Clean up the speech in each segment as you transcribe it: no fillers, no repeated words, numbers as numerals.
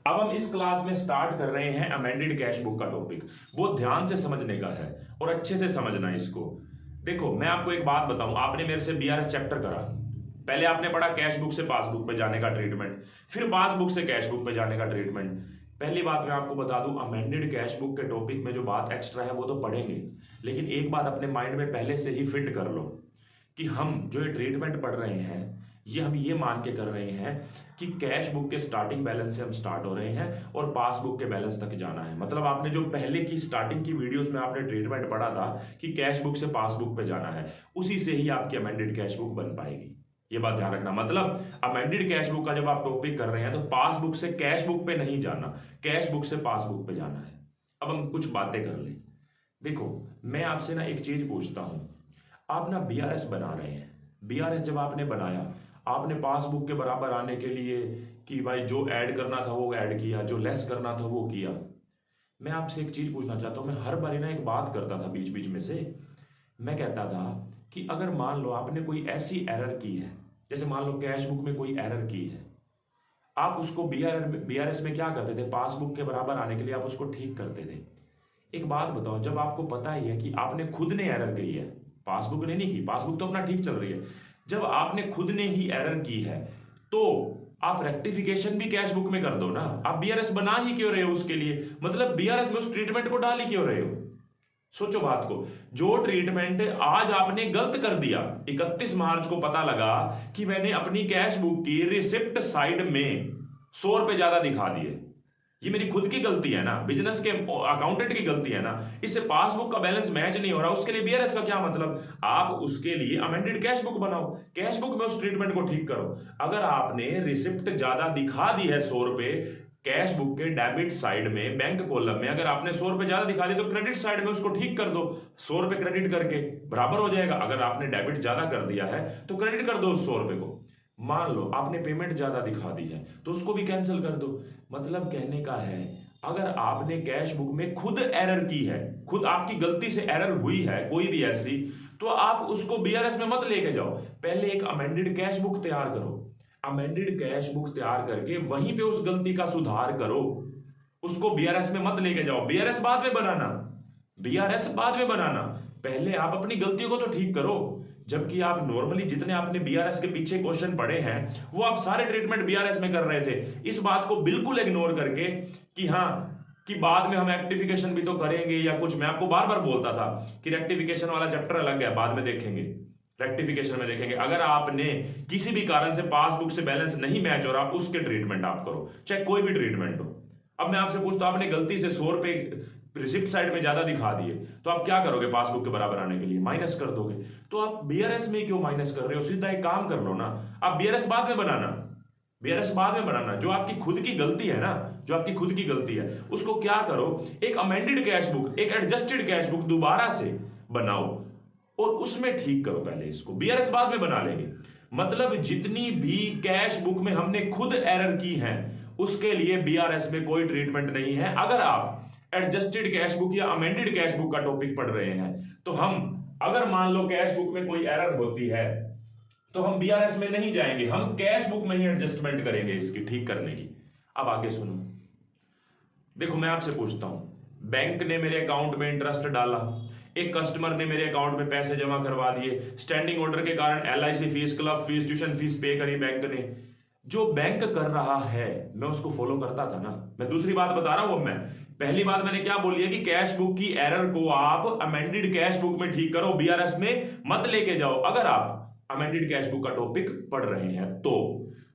अब हम इस क्लास में स्टार्ट कर रहे हैं अमेंडेड कैश बुक का टॉपिक। वो ध्यान से समझने का है और अच्छे से समझना है इसको। देखो, मैं आपको एक बात बताऊं, आपने मेरे से बीआरएस चैप्टर करा, पहले आपने पढ़ा कैश बुक से पासबुक पे जाने का ट्रीटमेंट, फिर पासबुक से कैश बुक पे जाने का ट्रीटमेंट। पहली बात मैं आपको बता दूं, अमेंडेड कैश बुक के टॉपिक में जो बात एक्स्ट्रा है वो तो पढ़ेंगे, लेकिन एक बात अपने माइंड में पहले से ही फिट कर लो कि हम जो ये ट्रीटमेंट पढ़ रहे हैं हम ये मान के कर रहे हैं कि कैश बुक के स्टार्टिंग बैलेंस से हम स्टार्ट हो रहे हैं और पासबुक के बैलेंस तक जाना है। मतलब आपने जो पहले की स्टार्टिंग की वीडियोस में आपने ट्रीटमेंट पढ़ा था कि कैश बुक से पासबुक पे जाना है, उसी से ही आपकी अमेंडेड कैश बुक बन पाएगी। ये बात ध्यान रखना। मतलब अमेंडेड कैश बुक का जब आप टॉपिक कर रहे हैं तो पासबुक से कैश बुक पे नहीं जाना, कैश बुक से पासबुक पे जाना है। अब हम कुछ बातें कर लें। देखो, मैं आपसे ना एक चीज पूछता हूं, आप ना बीआरएस बना रहे हैं। बीआरएस जब आपने बनाया, आपने पासबुक के बराबर आने के लिए कि भाई जो ऐड करना था वो ऐड किया, जो लेस करना था वो किया। मैं आपसे एक चीज पूछना चाहता हूं, मैं हर बार ना एक बात करता था बीच बीच में से, मैं कहता था कि अगर मान लो आपने कोई ऐसी एरर की है, जैसे मान लो कैश बुक में कोई एरर की है, आप उसको बीआरएस में क्या करते थे, पासबुक के बराबर आने के लिए आप उसको ठीक करते थे। एक बात बताओ, जब आपको पता ही है कि आपने खुद ने एरर की है, पासबुक ने नहीं की, पासबुक तो अपना ठीक चल रही है, जब आपने खुद ने ही एरर की है तो आप रेक्टिफिकेशन भी कैश बुक में कर दो ना। आप बीआरएस बना ही क्यों रहे हो उसके लिए? मतलब बीआरएस में उस ट्रीटमेंट को डाल ही क्यों रहे हो? सोचो बात को। जो ट्रीटमेंट आज आपने गलत कर दिया, 31 मार्च को पता लगा कि मैंने अपनी कैश बुक की रिसिप्ट साइड में 100 रुपए ज्यादा दिखा दिए, ये मेरी खुद की गलती है ना, बिजनेस के अकाउंटेंट की गलती है ना, इससे पासबुक का बैलेंस मैच नहीं हो रहा, उसके लिए बीआरएस का क्या मतलब? आप उसके लिए अमेंडेड कैश बुक बनाओ, कैश बुक में उस ट्रीटमेंट को ठीक करो। अगर आपने रिसिप्ट ज्यादा दिखा दी है 100 रुपए, कैश बुक के डेबिट साइड में बैंक कॉलम में अगर आपने 100 रुपए ज्यादा दिखा दी तो क्रेडिट साइड में उसको ठीक कर दो, 100 रुपए क्रेडिट करके बराबर हो जाएगा। अगर आपने डेबिट ज्यादा कर दिया है तो क्रेडिट कर दो उस 100 रुपए को। मान लो आपने पेमेंट ज्यादा दिखा दी है तो उसको भी कैंसिल कर दो। मतलब कहने का है, अगर आपने कैश बुक में खुद एरर की है, खुद आपकी गलती से एरर हुई है कोई भी ऐसी, तो आप उसको बीआरएस में मत लेके जाओ, पहले एक अमेंडेड कैश बुक तैयार करो। अमेंडेड कैश बुक तैयार करके वहीं पे उस गलती का सुधार करो, उसको बीआरएस में मत लेके जाओ। बीआरएस बाद में बनाना, बीआरएस बाद में बनाना, पहले आप अपनी गलतियों को तो ठीक करो। जबकि आप नॉर्मली जितने आपने बीआरएस के पीछे क्वेश्चन पढ़े हैं वो आप सारे ट्रीटमेंट बीआरएस में कर रहे थे, इस बात को बिल्कुल इग्नोर करके कि कि बाद में हम रेक्टिफिकेशन भी तो करेंगे या कुछ। मैं आपको बार बार बोलता था कि रेक्टिफिकेशन वाला चैप्टर अलग है, बाद में देखेंगे, रेक्टिफिकेशन में देखेंगे। अगर आपने किसी भी कारण से पासबुक से बैलेंस नहीं मैच हो रहा, उसके ट्रीटमेंट आप करो, चाहे कोई भी ट्रीटमेंट हो। अब मैं आपसे पूछता हूं, आपने गलती से 100 रुपए रिसिप्ट साइड में ज्यादा दिखा दिए तो आप क्या करोगे? पासबुक के बराबर आने के लिए माइनस कर दोगे। तो आप बीआरएस में क्यों माइनस कर रहे हो? सीधा एक काम कर लो ना, आप बीआरएस बाद में बनाना, बीआरएस बाद में बनाना। जो आपकी खुद की गलती है ना, जो आपकी खुद की गलती है उसको क्या करो, एक अमेंडेड कैश बुक, एक एडजस्टेड कैश बुक दोबारा से बनाओ और उसमें ठीक करो पहले, इसको बीआरएस बाद में बना लेंगे। मतलब जितनी भी कैश बुक में हमने खुद एरर की है उसके लिए बीआरएस में कोई ट्रीटमेंट नहीं है। अगर आप एडजस्टेड कैश बुक या अमेंडेड कैश बुक का टॉपिक पढ़ रहे हैं तो हम, अगर मान लो कैश बुक में कोई एरर होती है तो हम बीआरएस में नहीं जाएंगे, हम कैश बुक में ही एडजस्टमेंट करेंगे इसकी ठीक करने की। अब आगे सुनो। देखो, मैं आपसे पूछता हूं, बैंक ने मेरे अकाउंट में इंटरेस्ट डाला, एक कस्टमर ने मेरे अकाउंट में पैसे जमा करवा दिए, स्टैंडिंग ऑर्डर के कारण LIC fees, club fees, tuition fees पे करी बैंक ने। जो बैंक कर रहा है मैं उसको फॉलो करता था ना। मैं दूसरी बात बता रहा हूं। मैं पहली बात मैंने क्या बोली है कि कैश बुक की एरर को आप अमेंडेड कैश बुक में ठीक करो, बीआरएस में मत लेके जाओ। अगर आप अमेंडेड कैश बुक का टॉपिक पढ़ रहे हैं तो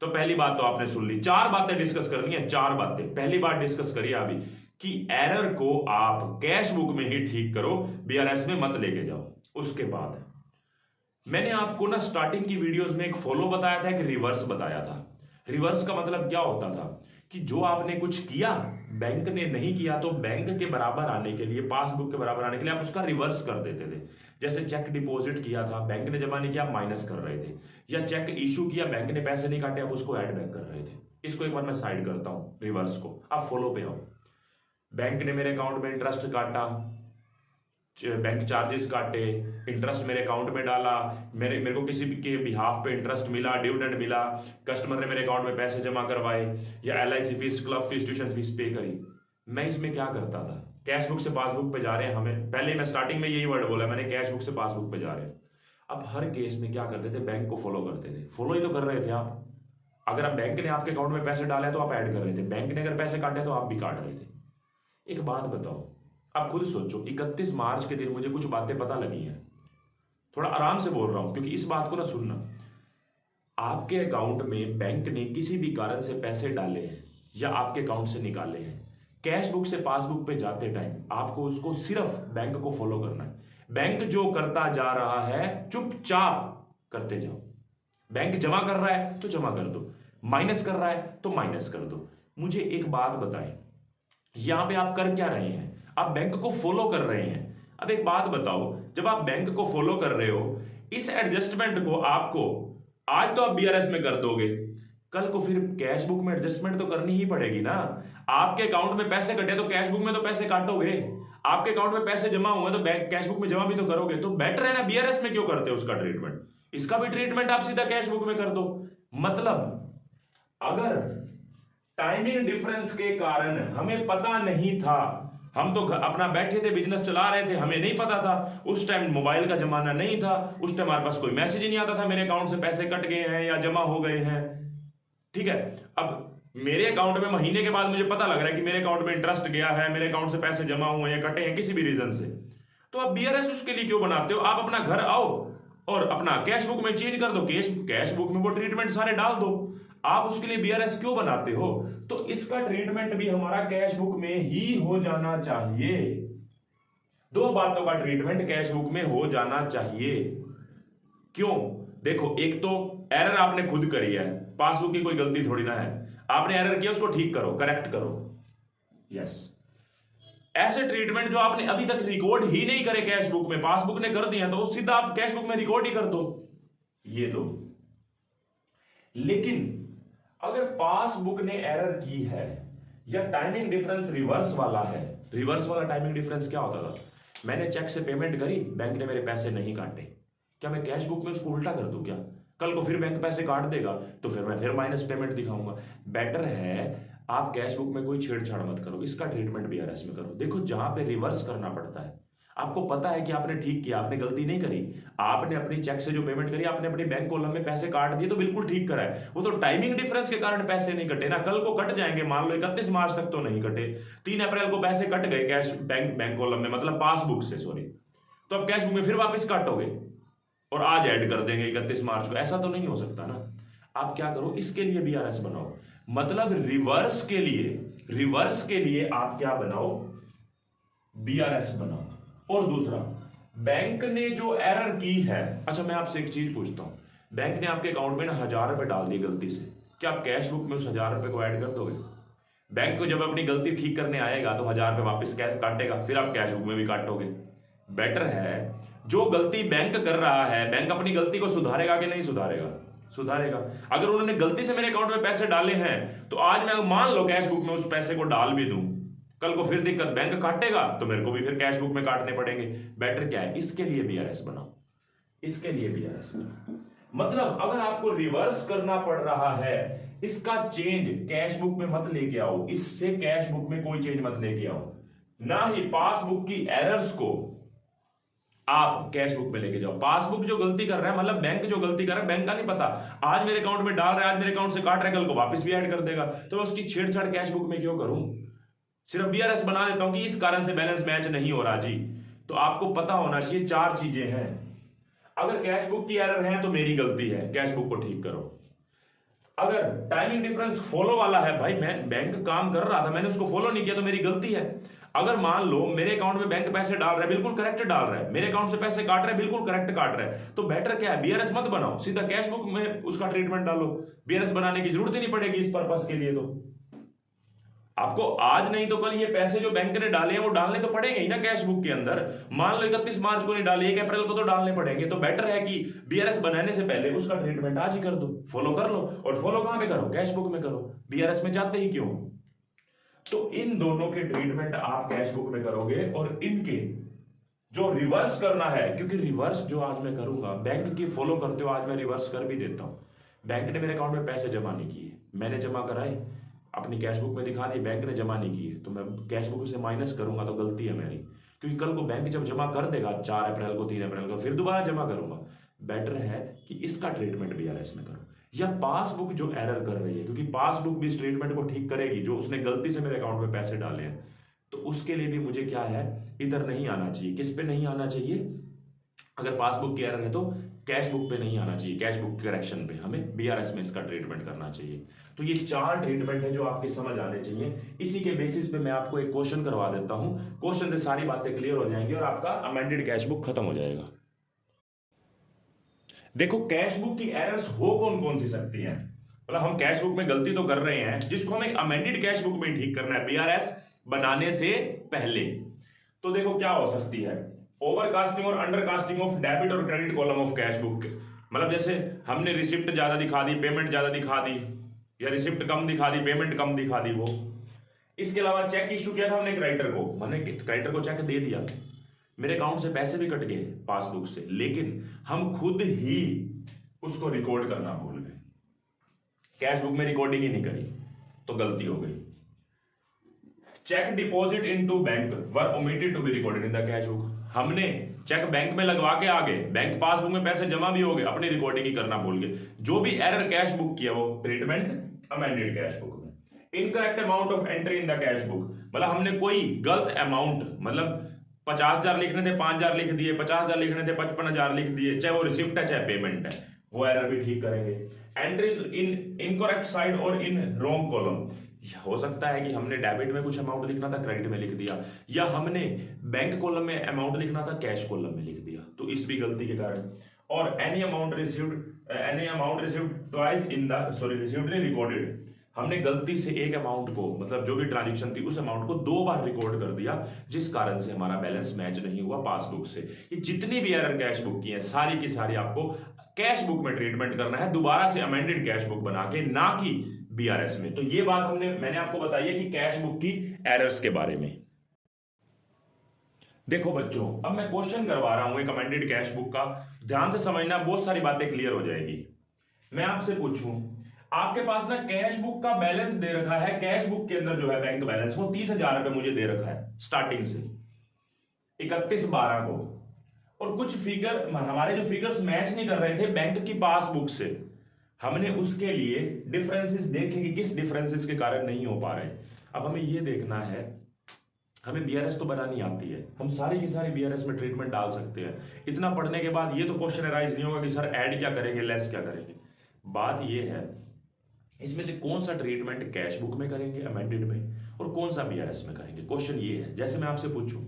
पहली बात तो आपने सुन ली। 4 बातें डिस्कस करनी है, 4 बातें। पहली बात डिस्कस करिए अभी कि एरर को आप कैश बुक में ही ठीक करो, बीआरएस में मत लेके जाओ। उसके बाद मैंने आपको ना स्टार्टिंग की वीडियोस में एक फॉलो बताया था, एक रिवर्स बताया था। रिवर्स का मतलब क्या होता था कि जो आपने कुछ किया बैंक ने नहीं किया तो बैंक के बराबर आने के लिए, पासबुक के बराबर आने के लिए आप उसका रिवर्स कर देते थे। जैसे चेक डिपॉजिट किया था, बैंक ने जमा नहीं किया, आप माइनस कर रहे थे, या चेक इशू किया, बैंक ने पैसे नहीं काटे, आप उसको ऐड बैक कर रहे थे। इसको एक बार मैं साइड करता हूं, रिवर्स को। आप फॉलो पे आओ। बैंक ने मेरे अकाउंट में इंटरेस्ट काटा, बैंक चार्जेस काटे, इंटरेस्ट मेरे अकाउंट में डाला, मेरे को किसी के बिहाफ पे इंटरेस्ट मिला, डिविडेंड मिला, कस्टमर ने मेरे अकाउंट में पैसे जमा करवाए, या LIC fees, club fees, tuition fees पे करी। मैं इसमें क्या करता था, कैश बुक से पासबुक पे जा रहे हैं हमें, पहले मैं स्टार्टिंग में यही वर्ड बोला मैंने, कैश बुक से पासबुक पे जा रहे हैं। अब हर केस में क्या करते थे, बैंक को फॉलो करते थे। फॉलो ही तो कर रहे थे आप। अगर आप बैंक ने आपके अकाउंट में पैसे डाले तो आप ऐड कर रहे थे, बैंक ने अगर पैसे काटे तो आप भी काट रहे थे। एक बात बताओ, आप खुद सोचो, 31 मार्च के दिन मुझे कुछ बातें पता लगी हैं, थोड़ा आराम से बोल रहा हूं क्योंकि इस बात को ना सुनना। आपके अकाउंट में बैंक ने किसी भी कारण से पैसे डाले हैं या आपके अकाउंट से निकाले हैं, कैश बुक से पासबुक पे जाते टाइम आपको उसको सिर्फ बैंक को फॉलो करना है। बैंक जो करता जा रहा है चुपचाप करते जाओ। बैंक जमा कर रहा है तो जमा कर दो, माइनस कर रहा है तो माइनस कर दो। मुझे एक बात बताएं, यहां पे आप कर क्या रहे हैं, आप बैंक को फॉलो कर रहे हैं। अब एक बात बताओ, जब आप बैंक को फॉलो कर रहे हो, इस एडजस्टमेंट को आपको आज तो आप BRS में कर दोगे, कल को फिर कैश बुक में एडजस्टमेंट तो करनी ही पड़ेगी ना। आपके अकाउंट में पैसे कटे तो कैश बुक में तो पैसे काटोगे, आपके अकाउंट में पैसे जमा हुए तो बैंक कैश बुक में जमा भी तो करोगे। तो बेटर है ना, BRS में क्यों करते हो उसका ट्रीटमेंट, इसका भी ट्रीटमेंट आप सीधा कैश बुक में कर दो। मतलब अगर टाइमिंग डिफरेंस के कारण हमें पता नहीं था, हम तो अपना बैठे थे, बिजनेस चला रहे थे, हमें नहीं पता था, उस टाइम मोबाइल का जमाना नहीं था, उस टाइम हमारे पास कोई मैसेज ही नहीं आता था मेरे अकाउंट से पैसे कट गए हैं या जमा हो गए हैं, ठीक है। अब मेरे अकाउंट में महीने के बाद मुझे पता लग रहा है कि मेरे अकाउंट में इंटरेस्ट गया है, मेरे अकाउंट से पैसे जमा हुए हैं, कटे हैं किसी भी रीजन से, तो आप BRS उसके लिए क्यों बनाते हो। आप अपना घर आओ और अपना कैश बुक में चेंज कर दो, कैश बुक में वो ट्रीटमेंट सारे डाल दो। आप उसके लिए BRS क्यों बनाते हो। तो इसका ट्रीटमेंट भी हमारा कैश बुक में ही हो जाना चाहिए। दो बातों का ट्रीटमेंट कैश बुक में हो जाना चाहिए। क्यों, देखो, एक तो एरर आपने खुद करी है, पासबुक की कोई गलती थोड़ी ना है, आपने एरर किया उसको ठीक करो, करेक्ट करो। यस, ऐसे ट्रीटमेंट जो आपने अभी तक रिकॉर्ड ही नहीं करे कैश बुक में, पासबुक ने कर दिया तो सीधा आप कैश बुक में रिकॉर्ड ही कर दो, ये दो। लेकिन अगर पासबुक ने एरर की है या टाइमिंग डिफरेंस रिवर्स वाला है, रिवर्स वाला टाइमिंग डिफरेंस क्या होता था, मैंने चेक से पेमेंट करी, बैंक ने मेरे पैसे नहीं काटे, क्या मैं कैश बुक में उसको उल्टा कर दूं क्या, कल को फिर बैंक पैसे काट देगा तो फिर मैं फिर माइनस पेमेंट दिखाऊंगा। बेटर है आप कैश बुक में कोई छेड़छाड़ मत करो, इसका ट्रीटमेंट BRS में करो। देखो, जहां पे रिवर्स करना पड़ता है, आपको पता है कि आपने ठीक किया, आपने गलती नहीं करी, आपने अपनी चेक से जो पेमेंट करी, आपने अपनी बैंक कॉलम में पैसे काट दिए तो बिल्कुल ठीक करा है। वो तो टाइमिंग डिफरेंस के कारण पैसे नहीं कटे ना, कल को कट जाएंगे, मान लो 31 मार्च तक तो नहीं कटे, 3 अप्रैल को पैसे कट गए कैश बैंक कॉलम में, मतलब पासबुक से, सॉरी, तो अब कैश बुक में फिर वापस काटोगे और आज ऐड कर देंगे 31 मार्च को, ऐसा तो नहीं हो सकता ना। आप क्या करो, इसके लिए BRS बनाओ, मतलब रिवर्स के लिए आप क्या बनाओ, BRS बनाओ। और दूसरा, बैंक ने जो एरर की है, अच्छा मैं आपसे एक चीज पूछता हूं, बैंक ने आपके अकाउंट में ना 1000 रुपए डाल दिए गलती से, क्या आप कैश बुक में उस 1000 रुपए को ऐड कर दोगे। बैंक को जब अपनी गलती ठीक करने आएगा तो 1000 रुपए वापस काटेगा, फिर आप कैश बुक में भी काटोगे। बेटर है जो गलती बैंक कर रहा है, बैंक अपनी गलती को सुधारेगा कि नहीं सुधारेगा, सुधारेगा। अगर उन्होंने गलती से मेरे अकाउंट में पैसे डाले हैं तो आज मैं मान लो कैश बुक में उस पैसे को डाल भी दूं, कल को फिर दिक्कत, बैंक काटेगा तो मेरे को भी फिर कैश बुक में काटने पड़ेंगे। बेटर क्या है, इसके लिए BRS बनाओ, इसके लिए BRS बनाओ। मतलब अगर आपको रिवर्स करना पड़ रहा है, इसका चेंज कैश बुक में मत लेके आओ, इससे कैश बुक में कोई चेंज मत लेके आओ, ना ही पासबुक की एरर्स को आप कैश बुक में लेके जाओ। पासबुक जो गलती कर रहा है, मतलब बैंक जो गलती कर रहा है, बैंक का नहीं पता, आज मेरे अकाउंट में डाल रहा है, आज मेरे अकाउंट से काट रहा है, कल को वापस भी ऐड कर देगा, तो मैं उसकी छेड़छाड़ कैश बुक में क्यों करूं। सिर्फ BRS बना देता हूं कि इस कारण से बैलेंस मैच नहीं हो रहा जी। तो आपको पता होना चाहिए 4 चीजें हैं। अगर कैश बुक की एरर है तो मेरी गलती है, कैश बुक को ठीक करो। अगर टाइमिंग डिफरेंस फॉलो वाला है, भाई मैं बैंक काम कर रहा था, मैंने उसको फॉलो नहीं किया तो मेरी गलती है। अगर मान लो मेरे अकाउंट में बैंक पैसे डाल रहा है, बिल्कुल करेक्ट डाल रहा है, मेरे अकाउंट से पैसे काट रहा है, बिल्कुल करेक्ट काट रहा है, तो बेटर क्या है, BRS मत बनाओ, सीधा कैश बुक में उसका ट्रीटमेंट डालो। BRS बनाने की जरूरत ही नहीं पड़ेगी इस पर्पस के लिए। तो आपको आज नहीं तो कल ये पैसे जो बैंक ने डाले हैं वो डालने तो पड़ेंगे ही ना कैश बुक के अंदर। मान लो 31 मार्च को नहीं डाले, 1 अप्रैल को तो डालने पड़ेंगे। तो बेटर है कि BRS बनाने से पहले उसका ट्रीटमेंट आज ही कर दो, फॉलो कर लो। और फॉलो कहां पे करो, कैश बुक में करो, BRS में जाते ही क्यों। तो इन दोनों के ट्रीटमेंट आप कैश बुक में करोगे और इनके जो रिवर्स करना है, क्योंकि रिवर्स जो आज मैं करूंगा, बैंक की फॉलो करते हो आज मैं रिवर्स कर भी देता हूं। बैंक ने मेरे अकाउंट में पैसे जमा नहीं किए, मैंने जमा कराए, अपनी कैश बुक में दिखा दिए, बैंक ने जमा नहीं किए, तो मैं कैश बुक से माइनस करूंगा तो गलती है मेरी, क्योंकि कल को बैंक जब जमा कर देगा 4 अप्रैल को, 3 अप्रैल को, फिर दोबारा जमा करूंगा। बेटर है कि इसका ट्रीटमेंट बीआरएस में करो, या पासबुक जो एरर कर रही है, क्योंकि पासबुक भी इस ट्रीटमेंट को ठीक करेगी, जो उसने गलती से मेरे अकाउंट में पैसे डाले हैं, तो उसके लिए भी मुझे क्या है, इधर नहीं आना चाहिए। किस पे नहीं आना चाहिए? अगर पासबुक की एरर है तो कैश बुक पे नहीं आना चाहिए, कैश बुक करेक्शन पे हमें बीआरएस में इसका ट्रीटमेंट करना चाहिए। तो ये 4 ट्रीटमेंट है जो आपके समझ आने चाहिए। इसी के बेसिस पे मैं आपको एक क्वेश्चन करवा देता हूं, क्वेश्चन से सारी बातें क्लियर हो जाएंगी और आपका अमेंडेड कैश बुक खत्म हो जाएगा। देखो कैश बुक की एरर्स हो कौन कौन सी सकती हैं, मतलब हम कैश बुक में गलती तो कर रहे हैं जिसको हमें अमेंडेड कैश बुक में ठीक करना है बीआरएस बनाने से पहले। तो देखो क्या हो सकती है, ओवरकास्टिंग और अंडरकास्टिंग ऑफ डेबिट और credit column of cash book. मतलब जैसे हमने रिसिप्ट ज्यादा दिखा दी, पेमेंट ज्यादा दिखा दी, या रिसिप्ट कम दिखा दी, पेमेंट कम दिखा दी वो। इसके अलावा चेक इशू किया था हमने क्रेडिटर को, मैंने क्रेडिटर को चेक दे दिया, मेरे अकाउंट से पैसे भी कट गए पासबुक से, लेकिन हम खुद ही उसको रिकॉर्ड करना भूल गए, कैश बुक में रिकॉर्डिंग ही नहीं करी, तो गलती हो गई। Cheque deposit into bank were omitted to be recorded in the cash book. हमने चेक बैंक में लगवा के आ गए, बैंक पासबुक में पैसे जमा भी हो गए, अपनी रिकॉर्डिंग ही करना भूल गए। जो भी एरर कैश बुक किया वो ट्रीटमेंट अमेंडेड कैश बुक में। Incorrect amount of entry in the cash book, मतलब हमने कोई गलत अमाउंट, मतलब 50,000 लिखने थे 5,000 लिख दिए, 50,000 लिखने थे 55,000 लिख दिए, चाहे वो रिसिप्ट है चाहे पेमेंट है, वो एरर भी ठीक करेंगे। एंट्रीज इन इनकरेक्ट साइड और इन रॉन्ग कॉलम, हो सकता है कि हमने डेबिट में कुछ अमाउंट लिखना था क्रेडिट में लिख दिया, या हमने बैंक कॉलम में अमाउंट लिखना था कैश कॉलम में लिख दिया, तो इस भी गलती के कारण। और any amount received twice in the received recorded, हमने गलती से एक अमाउंट को, मतलब जो भी ट्रांजेक्शन थी उस अमाउंट को 2 बार रिकॉर्ड कर दिया, जिस कारण से हमारा बैलेंस मैच नहीं हुआ पासबुक से। ये जितनी भी एरर कैश बुक की है सारी की सारी आपको कैश बुक में ट्रीटमेंट करना है, दोबारा से अमेंडेड कैश बुक बना के, ना कि बीआरएस में। तो ये बात मैंने आपको बताई है कि कैश बुक की एरर्स के बारे में। देखो बच्चों, अब मैं क्वेश्चन करवा रहा हूं एक अमेंडेड कैश बुक का, ध्यान से समझना, बहुत सारी बातें क्लियर हो जाएगी। मैं आपसे पूछूं, आपके पास ना कैश बुक का बैलेंस दे रखा है, कैश बुक के अंदर जो है बैंक बैलेंस वो 30,000 रुपए मुझे दे रखा है स्टार्टिंग से 31/12 को, और कुछ फिगर, हमारे जो फिगर्स मैच नहीं कर रहे थे बैंक की पासबुक से, हमने उसके लिए डिफरेंसेस देखे कि किस डिफरेंसेस के कारण नहीं हो पा रहे। अब हमें यह देखना है, हमें बीआरएस तो बनानी आती है, हम सारी की सारी बीआरएस में ट्रीटमेंट डाल सकते हैं। इतना पढ़ने के बाद ये तो क्वेश्चन अराइज नहीं होगा कि सर ऐड क्या करेंगे, लेस क्या करेंगे। बात ये है इसमें से कौन सा ट्रीटमेंट कैश बुक में करेंगे अमेंडेड में, और कौन सा बीआरएस में करेंगे। क्वेश्चन ये है, जैसे मैं आपसे पूछूं,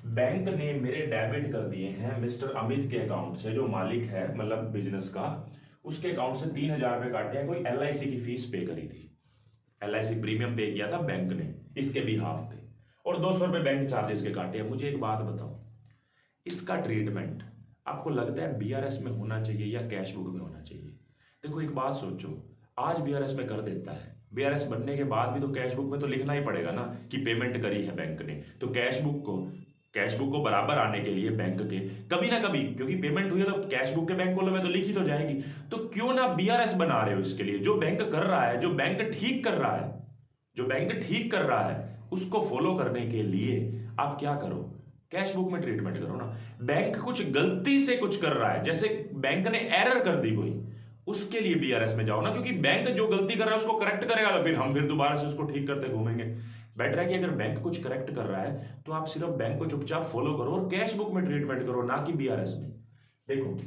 बैंक ने मेरे डेबिट कर दिए हैं मिस्टर अमित के अकाउंट से, जो मालिक है मतलब बिजनेस का, उसके अकाउंट से 3,000 रुपए काटे हैं, कोई एलआईसी की फीस पे करी थी, एलआईसी प्रीमियम पे किया था बैंक ने इसके बिहाफ पे, और 200 रुपए बैंक चार्जेस के काटे हैं। मुझे एक बात बताओ, इसका ट्रीटमेंट आपको लगता है बीआरएस में होना चाहिए या कैश बुक में होना चाहिए? देखो एक बात सोचो, आज बीआरएस में कर देता है, बीआरएस बनने के बाद भी तो कैश बुक में तो लिखना ही पड़ेगा ना कि पेमेंट करी है बैंक ने, तो कैश बुक को बराबर आने के लिए बैंक के कभी ना कभी, क्योंकि पेमेंट हुई है तो कैश बुक के बैंक कॉलम में तो लिखी तो जाएगी, तो क्यों ना बीआरएस बना रहे हो इसके लिए। जो बैंक कर रहा है, जो बैंक ठीक कर रहा है उसको फॉलो करने के लिए आप क्या करो, कैश बुक में ट्रीटमेंट करो ना। बैंक कुछ गलती से कुछ कर रहा है, जैसे बैंक ने एरर कर दी कोई, उसके लिए बीआरएस में जाओ ना, क्योंकि बैंक जो गलती कर रहा है उसको करेक्ट करेगा तो फिर दोबारा से उसको ठीक करते घूमेंगे। बेटर है कि अगर बैंक कुछ करेक्ट कर रहा है तो आप सिर्फ बैंक को चुपचाप फॉलो करो और कैश बुक में ट्रीटमेंट करो, ना कि बीआरएस में। देखो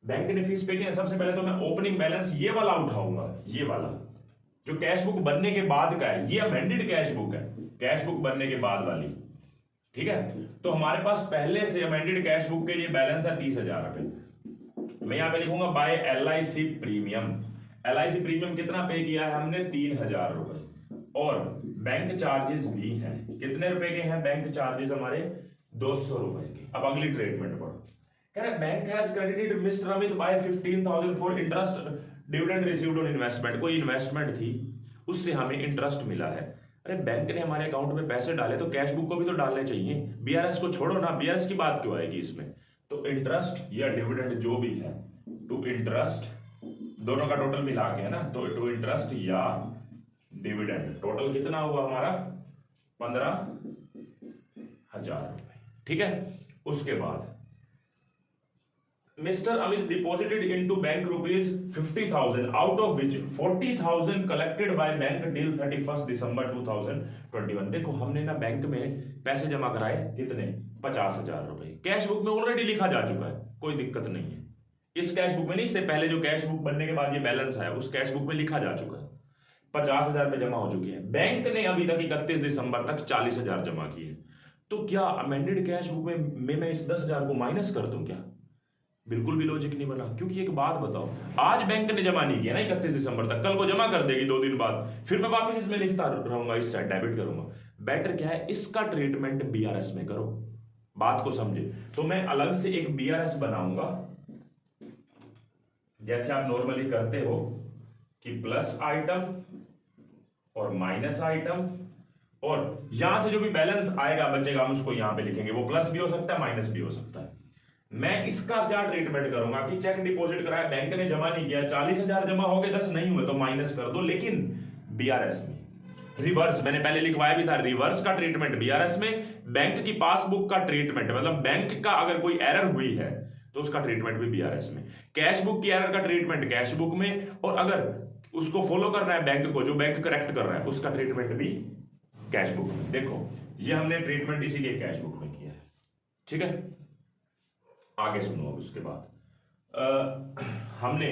बैंक ने फीस पे किया, सबसे पहले तो मैं ओपनिंग बैलेंस ये वाला उठाऊंगा, ये वाला जो कैश बुक बनने के बाद का है, ये अमेंडेड कैश बुक है, कैश बुक बनने के बाद वाली, ठीक है। तो हमारे पास पहले से अमेंडेड कैश बुक के लिए बैलेंस है 30,000 रुपए। मैं यहां पे लिखूंगा by LIC premium. LIC premium कितना पे किया है हमने? 3,000 रुपए, और बैंक चार्जेस भी हैं। कितने रुपए के हैं बैंक चार्जेस हमारे? 200 रुपए के। अब अगली ट्रीटमेंट पढ़ो, कह रहे bank has credited mister Amit by 15,000 for interest dividend received on investment. कोई इन्वेस्टमेंट थी, उससे हमें इंटरेस्ट मिला है, अरे बैंक ने हमारे अकाउंट में पैसे डाले तो कैश बुक को भी तो डालने चाहिए, बीआरएस को छोड़ो ना, बीआरएस की बात क्यों आएगी इसमें। तो इंटरेस्ट या डिविडेंड जो भी है, टू इंटरेस्ट दोनों का टोटल मिला के है ना, तो टू इंटरेस्ट या डिविडेंड टोटल कितना हुआ हमारा 15,000 रुपए। ठीक है, उसके बाद Mr. Amit deposited into bank rupees 50,000 out of which 40,000 collected by bank till 31st December 2021। देखो हमने ना बैंक में पैसे जमा कराए कितने 50,000 रुपए, कैश बुक में ऑलरेडी लिखा जा चुका है, कोई दिक्कत नहीं है। इस कैश बुक में नहीं, इससे पहले जो कैश बुक बनने के बाद ये बैलेंस आया उस कैश बुक में लिखा जा चुका है, 50,000 रुपए जमा हो चुके हैं। बैंक ने अभी तक 31 दिसंबर तक 40,000 जमा किए, तो क्या अमेंडेड कैश बुक में मैं इस 10,000 को माइनस कर दूं क्या? बिल्कुल भी लॉजिक नहीं बना, क्योंकि एक बात बताओ, आज बैंक ने जमा नहीं किया ना 31 दिसंबर तक, कल को जमा कर देगी 2 दिन बाद, फिर मैं वापस इसमें लिखता रहूंगा, इस साइड डेबिट करूंगा। बेटर क्या है, इसका ट्रीटमेंट बीआरएस में करो, बात को समझे। तो मैं अलग से एक बीआरएस बनाऊंगा, जैसे आप नॉर्मली करते हो कि प्लस आइटम और माइनस आइटम, और यहां से जो भी बैलेंस आएगा बचेगा हम उसको यहां पे लिखेंगे, वो प्लस भी हो सकता है माइनस भी हो सकता है। मैं इसका क्या ट्रीटमेंट करूंगा कि चेक डिपॉजिट कराया, बैंक ने जमा नहीं किया, 40,000 जमा हो गए, 10 नहीं हुए तो माइनस कर दो, लेकिन बीआरएस में रिवर्स, मैंने पहले लिखवाया भी था, रिवर्स का ट्रीटमेंट बीआरएस में, बैंक की पासबुक का ट्रीटमेंट मतलब बैंक का अगर कोई एरर हुई है तो उसका ट्रीटमेंट भी बीआरएस में, कैश बुक की एरर का ट्रीटमेंट कैश बुक में, और अगर उसको फॉलो करना है बैंक को, जो बैंक करेक्ट कर रहा है उसका ट्रीटमेंट भी कैश बुक में। देखो ये हमने ट्रीटमेंट इसीलिए कैश बुक में किया है। ठीक है, आगे सुनो। अब उसके बाद हमने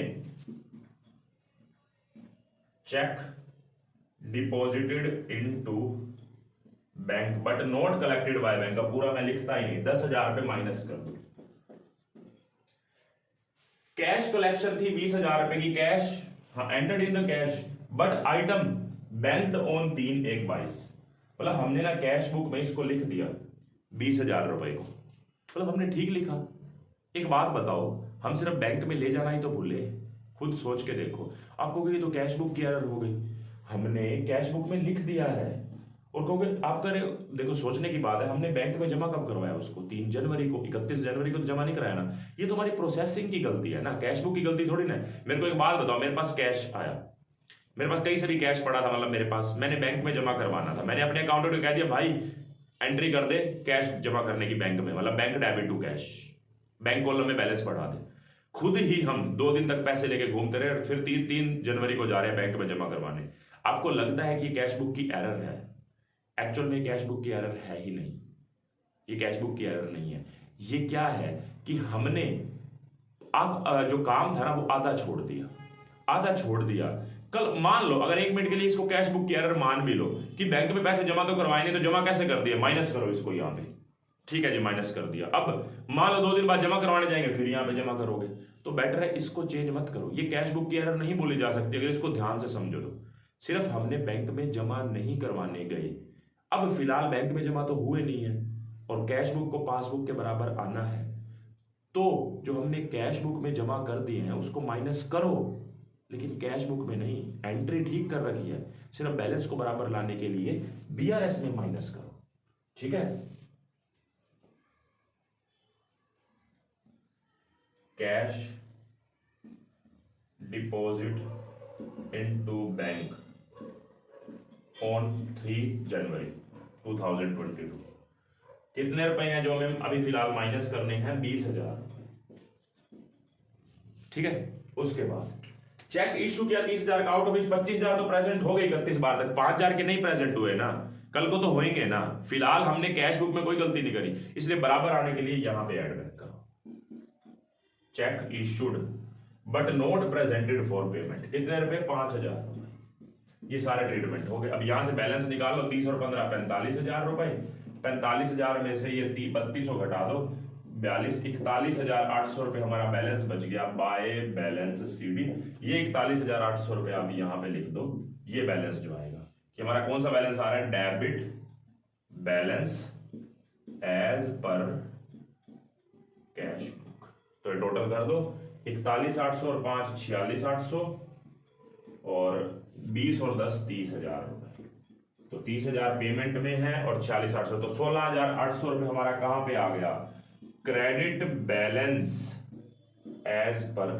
check deposited into bank but not collected by bank, का पूरा मैं लिखता ही नहीं, 10,000 रुपए माइनस कर दो। कैश कलेक्शन थी 20,000 रुपए की, cash entered in the cash but item banked on 3/1/22, मतलब हमने ना कैश बुक में इसको लिख दिया 20,000 रुपए को, मतलब हमने ठीक लिखा। एक बात बताओ, हम सिर्फ बैंक में ले जाना ही तो भूले, खुद सोच के देखो, आपको ये तो कैश बुक की एरर हो गई, हमने कैश बुक में लिख दिया है, और कहोगे आप करे, देखो सोचने की बात है, हमने बैंक में जमा कब करवाया उसको, 3 जनवरी को, 31 जनवरी को तो जमा नहीं कराया ना, ये तो हमारी प्रोसेसिंग की गलती है ना, कैश बुक की गलती थोड़ी ना। मेरे को एक बात बताओ, मेरे पास कैश आया, मेरे पास कहीं से भी कैश पड़ा था, मतलब मेरे पास, मैंने बैंक में जमा करवाना था, मैंने अपने अकाउंटेंट को कह दिया भाई एंट्री कर दे कैश जमा करने की बैंक में, मतलब bank debit to cash, bank column में बैलेंस बढ़ा दे। खुद ही हम 2 दिन तक पैसे लेके घूमते रहे, और फिर 3 जनवरी को जा रहे हैं बैंक में जमा करवाने। आपको लगता है कि कैश बुक की एरर है, एक्चुअल में कैश बुक की एरर है ही नहीं, ये कैश बुक की एरर नहीं है। ये क्या है कि हमने अब जो काम था ना वो आधा छोड़ दिया। कल मान लो अगर 1 मिनट के लिए इसको कैश बुक की एरर मान भी लो कि बैंक में पैसे जमा तो करवाए नहीं, तो जमा कैसे कर दिया, माइनस करो इसको यहाँ पे, ठीक है जी माइनस कर दिया। अब मान लो 2 दिन बाद जमा करवाने जाएंगे, फिर यहाँ पे जमा करोगे, तो बेटर है इसको चेंज मत करो। ये कैश बुक की एरर नहीं बोली जा सकती अगर इसको ध्यान से समझो तो। सिर्फ हमने बैंक में जमा नहीं करवाने गए, अब फिलहाल बैंक में जमा तो हुए नहीं है, और कैश बुक को पासबुक के बराबर आना है, तो जो हमने कैश बुक में जमा कर दिए हैं उसको माइनस करो, लेकिन कैश बुक में नहीं। एंट्री ठीक कर रखी है, सिर्फ बैलेंस को बराबर लाने के लिए बीआरएस में माइनस करो। ठीक है, cash deposit into bank on 3 जनवरी 2022, कितने रुपए हैं जो हमें अभी फिलहाल माइनस करने हैं, 20,000। ठीक है, उसके बाद चेक इशू किया 30,000 का, आउट ऑफ 25,000 तो प्रेजेंट हो गए 31 बार तक, 5,000 के नहीं प्रेजेंट हुए ना, कल को तो होंगे ना। फिलहाल हमने कैश बुक में कोई गलती नहीं करी, इसलिए बराबर आने के लिए यहां पे ऐड करो, check issued but not presented for payment, कितने रुपए, 5,000। ये सारे ट्रीटमेंट हो गए। अब यहां से बैलेंस निकालो, 30 और 15 45,000 रुपए, 45,000 में से ये 3200 घटा दो, 41,800 रुपए हमारा बैलेंस बच गया बाय बैलेंस सीडी। ये 41,800 रुपए आप यहां पे लिख दो, ये बैलेंस जो आएगा कि हमारा कौन सा बैलेंस आ रहा है, debit balance as per cash book. तो ये टोटल कर दो, 41,800 और 5 46,800 और 20 और 10 30,000 रुपए। तो 30,000 पेमेंट में है और 46,800, तो 16,800 रुपये हमारा कहां पे आ गया, credit balance as per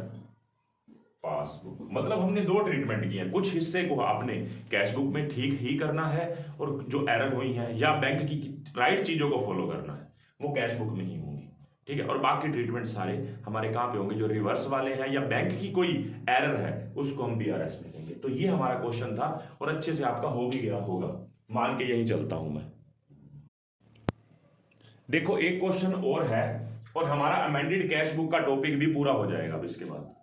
passbook. मतलब हमने दो ट्रीटमेंट किए हैं, कुछ हिस्से को आपने कैश बुक में ठीक ही करना है और जो एरर हुई है या बैंक की राइट चीजों को फॉलो करना है वो कैश बुक में ही होंगी, ठीक है। और बाकी ट्रीटमेंट सारे हमारे कहां पे होंगे, जो रिवर्स वाले हैं या बैंक की कोई एरर है उसको हम बीआरएस में देंगे। तो ये हमारा क्वेश्चन था और अच्छे से आपका हो भी गया होगा, मान के यही चलता हूं मैं। देखो एक क्वेश्चन और है और हमारा अमेंडेड कैश बुक का टॉपिक भी पूरा हो जाएगा अब इसके बाद।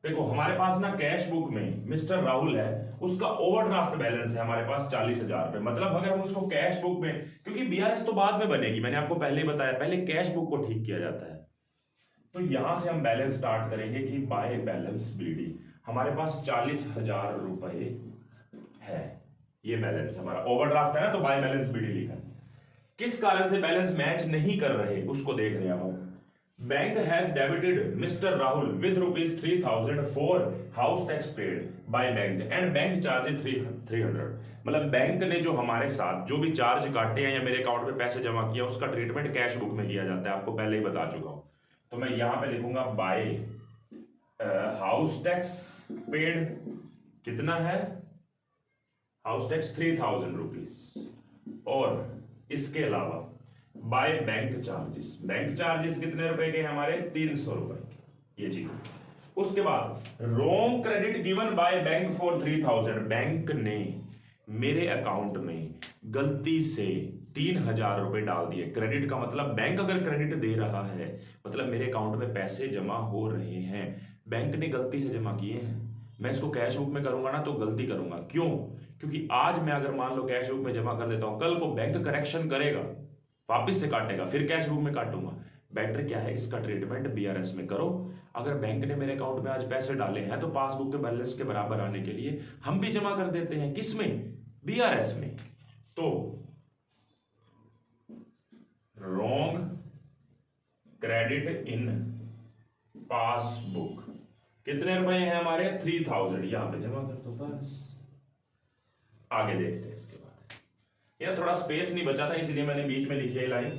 देखो हमारे पास ना कैश बुक में मिस्टर राहुल है, उसका ओवरड्राफ्ट बैलेंस है हमारे पास 40,000 रुपए। मतलब अगर हम उसको कैश बुक में, क्योंकि बीआरएस तो बाद में बनेगी, मैंने आपको पहले ही बताया, पहले कैश बुक को ठीक किया जाता है। तो यहां से हम बैलेंस स्टार्ट करेंगे कि बाय बैलेंस बीडी हमारे पास 40,000 रुपए है, ये बैलेंस हमारा ओवरड्राफ्ट है ना, तो बाय बैलेंस बीडी लिखा है। किस कारण से बैलेंस मैच नहीं कर रहे उसको देख रहे हैं हम। Bank has debited mister Rahul with ₹3,000 for house tax paid by bank and bank charges 300। मतलब बैंक ने जो हमारे साथ जो भी चार्ज काटे हैं या मेरे अकाउंट में पैसे जमा किया उसका ट्रीटमेंट कैश बुक में किया जाता है, आपको पहले ही बता चुका हूं। तो मैं यहां पे लिखूंगा बाय हाउस टैक्स पेड, कितना है हाउस टैक्स 3,000 रुपीज, और इसके अलावा by bank charges, bank charges कितने रुपए के हमारे 300 रुपए के, ये चीज। उसके बाद wrong credit given by bank for 3,000, bank ने मेरे अकाउंट में गलती से 3,000 रुपए डाल दिए। क्रेडिट का मतलब बैंक अगर क्रेडिट दे रहा है मतलब मेरे अकाउंट में पैसे जमा हो रहे हैं, बैंक ने गलती से जमा किए हैं। मैं इसको कैश बुक में करूंगा ना तो गलती करूंगा, क्यों? क्योंकि आज मैं अगर मान लो कैश बुक में जमा कर देता हूं, कल को बैंक करेक्शन करेगा, वापिस से काटेगा, फिर कैश बुक में काटूंगा। बेटर क्या है, इसका ट्रीटमेंट बीआरएस में करो। अगर बैंक ने मेरे अकाउंट में आज पैसे डाले हैं तो पासबुक के बैलेंस के बराबर आने के लिए हम भी जमा कर देते हैं, किसमें, बीआरएस में। तो रॉन्ग क्रेडिट इन पासबुक कितने रुपए हैं हमारे 3,000, यहां पे जमा कर दो बस। आगे देखते हैं इसके बाद। यह थोड़ा स्पेस नहीं बचा था इसलिए मैंने बीच में लिखी है लाइन।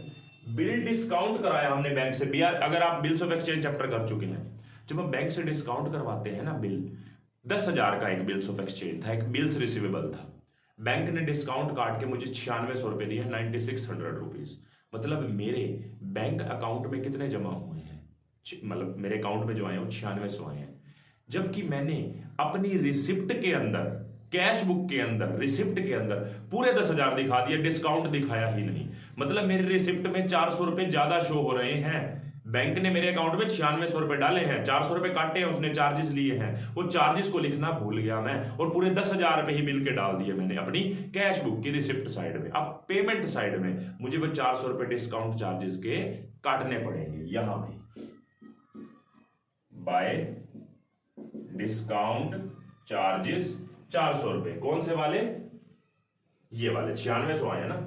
बिल डिस्काउंट कराया हमने बैंक से। बीआर अगर आप बिल्स ऑफ एक्सचेंज चैप्टर कर चुके हैं, जब हम बैंक से डिस्काउंट करवाते हैं ना बिल, 10,000 का एक बिल्स ऑफ एक्सचेंज था, एक बिल्स रिसीवेबल था, बैंक ने डिस्काउंट काट के मुझे 9600 रुपए दिए, 9600 रुपीज। मतलब मेरे बैंक अकाउंट में कितने जमा हुए हैं, मतलब मेरे अकाउंट में जो आए हैं वो 9600 आए हैं, जबकि मैंने अपनी रिसिप्ट के अंदर, कैश बुक के अंदर, रिसिप्ट के अंदर पूरे 10,000 दिखा दिए, डिस्काउंट दिखाया ही नहीं। मतलब मेरी रिसिप्ट में 400 रुपए ज्यादा शो हो रहे हैं, बैंक ने मेरे अकाउंट में 9600 रुपए डाले हैं, 400 रुपए काटे हैं, उसने चार्जेस लिए हैं, वो चार्जेस को लिखना भूल गया मैं और पूरे 10,000 रुपए ही बिल के डाल दिए मैंने अपनी कैश बुक की रिसिप्ट साइड में। अब पेमेंट साइड में मुझे वो 400 रुपए डिस्काउंट चार्जेस के काटने पड़ेंगे। यहां पे बाय डिस्काउंट चार्जेस 400 रुपए, कौन से वाले, ये वाले 9600 आए हैं ना।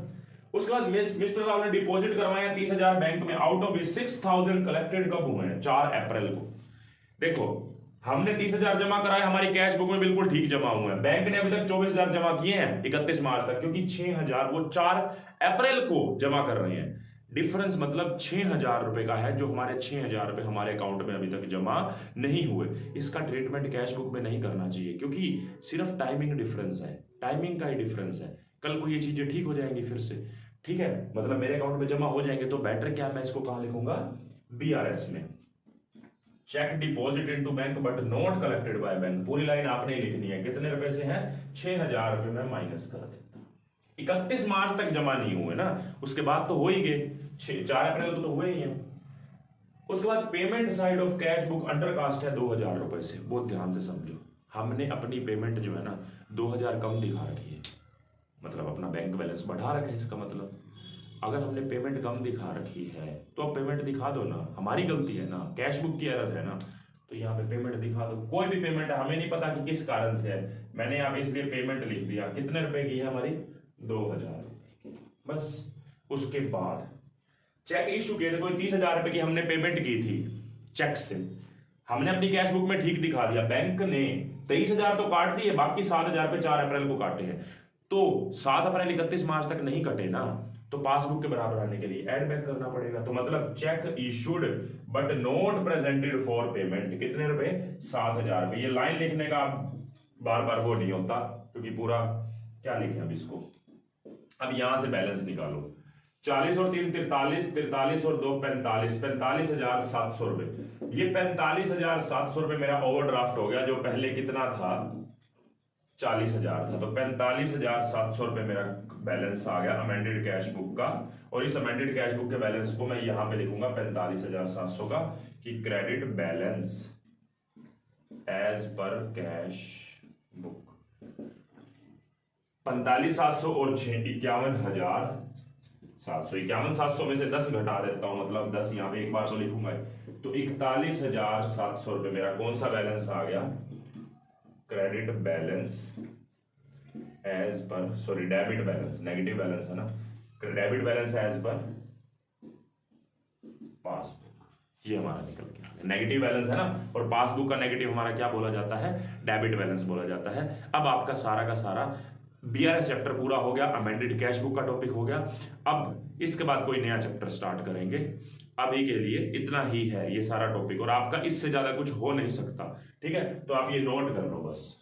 उसके बाद मिस्टर राव ने डिपॉजिट करवाया 30,000 बैंक में, आउट ऑफ 6,000 कलेक्टेड कब हुए हैं, 4 अप्रैल को। देखो हमने 30,000 जमा कराए, हमारी कैश बुक में बिल्कुल ठीक जमा हुए हैं, बैंक ने अभी तक 24,000 जमा किए हैं 31 मार्च तक, क्योंकि 6,000 वो 4 अप्रैल को जमा कर रहे हैं। डिफरेंस मतलब 6,000 रुपए का है, जो हमारे 6,000 रुपए हमारे अकाउंट में अभी तक जमा नहीं हुए। इसका ट्रीटमेंट कैश बुक में नहीं करना चाहिए, क्योंकि सिर्फ टाइमिंग डिफरेंस है, टाइमिंग का ही डिफरेंस है। कल को ये चीजें ठीक हो जाएंगी फिर से, ठीक है, मतलब मेरे अकाउंट में जमा हो जाएंगे। तो बेटर क्या, मैं इसको कहां लिखूंगा, बीआरएस में। Cheque deposit into bank but not collected by bank, पूरी लाइन आपने ही लिखनी है। कितने रुपए से है, 6,000 रुपए में माइनस कर देता हूं। 31 मार्च तक जमा नहीं हुए ना, उसके बाद तो हो ही गए, 4 अप्रैल को तो हुए ही हैं। उसके बाद payment side of cash book under cast है 2,000 रुपए से, बहुत ध्यान से समझो। हमने अपनी पेमेंट जो है ना 2,000 कम दिखा रखी है, मतलब अपना बैंक बैलेंस बढ़ा रखा है। इसका मतलब अगर हमने पेमेंट कम दिखा रखी है तो अब पेमेंट दिखा दो ना, हमारी गलती है ना, कैश बुक की एरर है ना, तो यहाँ पे पेमेंट दिखा दो। कोई भी पेमेंट है, हमें नहीं पता कि किस कारण से है, मैंने यहाँ पे इसलिए पेमेंट लिख दिया। कितने रुपए की है हमारी, 2,000 बस। उसके बाद चेक इशू किए थे, कोई 30,000 रुपए की हमने पेमेंट की थी चेक से, हमने अपनी कैश बुक में ठीक दिखा दिया, बैंक ने 23,000 तो काट दिए, बाकी 7,000 रुपए 4 अप्रैल को काटे हैं। तो 7 अप्रैल 31 मार्च तक नहीं कटे ना, तो पासबुक के बराबर आने के लिए ऐड बैक करना पड़ेगा। तो मतलब check issued but not presented for payment, कितने रुपए? 7,000 रुपए। ये लाइन लिखने का बार बार वो नहीं होता, क्योंकि पूरा क्या लिखे अब इसको। अब यहां से बैलेंस निकालो, 40 और 3 43, 43 और 2 45, 45,700 रुपए। ये 45,700 रुपए मेरा ओवरड्राफ्ट हो गया, जो पहले कितना था? 40,000 था। तो 45,700 रुपए मेरा बैलेंस आ गया अमेंडेड कैश बुक का। और इस अमेंडेड कैश बुक के बैलेंस को मैं यहां पे लिखूंगा 45,700 का, कि credit balance as per cash book. 45,700 और 6 51,700। 51,700 में से 10 घटा देता हूं, मतलब 10 यहां पे एक बार तो लिखूंगा। तो 41,700 रुपए मेरा कौन सा बैलेंस आ गया? Credit balance as per, sorry debit balance, negative balance है ना, debit balance as per passbook. ये हमारा निकल गया, नेगेटिव बैलेंस है ना, और पासबुक का नेगेटिव हमारा क्या बोला जाता है? डेबिट बैलेंस बोला जाता है। अब आपका सारा का सारा बीआरएस चैप्टर पूरा हो गया, अमेंडेड कैश बुक का टॉपिक हो गया। अब इसके बाद कोई नया चैप्टर स्टार्ट करेंगे। अभी के लिए इतना ही है ये सारा टॉपिक, और आपका इससे ज्यादा कुछ हो नहीं सकता। ठीक है, तो आप ये नोट कर लो बस।